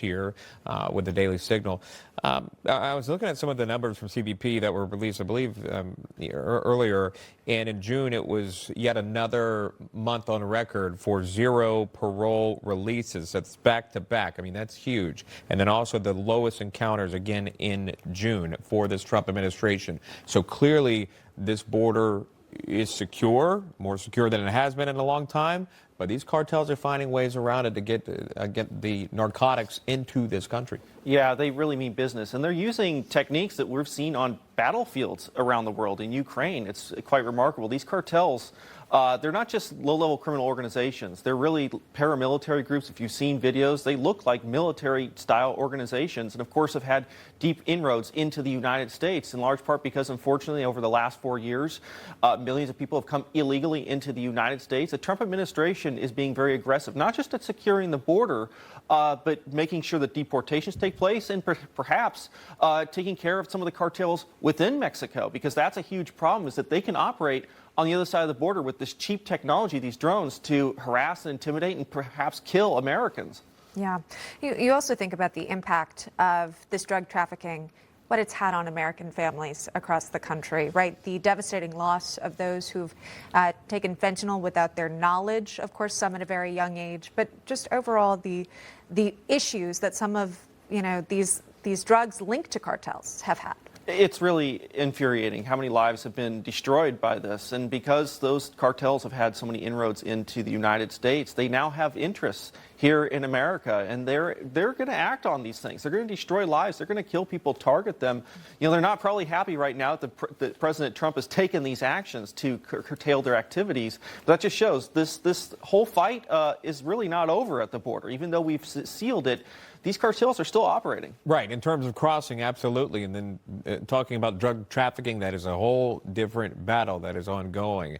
here with the Daily Signal. I was looking at some of the numbers from CBP that were released, I believe, earlier, and in June it was yet another month on record for 0 parole releases. That's back to back. I mean, that's huge. And then also the lowest encounters again in June for this Trump administration. So clearly this border is secure, more secure than it has been in a long time. But these cartels are finding ways around it to get the narcotics into this country. Yeah, they really mean business. And they're using techniques that we've seen on battlefields around the world. In Ukraine, it's quite remarkable. These cartels, they're not just low-level criminal organizations. They're really paramilitary groups. If you've seen videos, they look like military-style organizations and, of course, have had deep inroads into the United States, in large part because, unfortunately, over the last 4 years, millions of people have come illegally into the United States. The Trump administration is being very aggressive, not just at securing the border, but making sure that deportations take place and perhaps taking care of some of the cartels within Mexico, because that's a huge problem, is that they can operate on the other side of the border with this cheap technology, these drones, to harass and intimidate and perhaps kill Americans. Yeah. You also think about the impact of this drug trafficking, what it's had on American families across the country, right? The devastating loss of those who've taken fentanyl without their knowledge, of course, some at a very young age, but just overall the issues that some of, these drugs linked to cartels have had. It's really infuriating how many lives have been destroyed by this. And because those cartels have had so many inroads into the United States, they now have interests here in America, and they're going to act on these things. They're going to destroy lives. They're going to kill people, target them. They're not probably happy right now that President Trump has taken these actions to curtail their activities. But that just shows this whole fight is really not over at the border. Even though we've sealed it, these cartels are still operating. Right, in terms of crossing, absolutely. And then talking about drug trafficking, that is a whole different battle that is ongoing.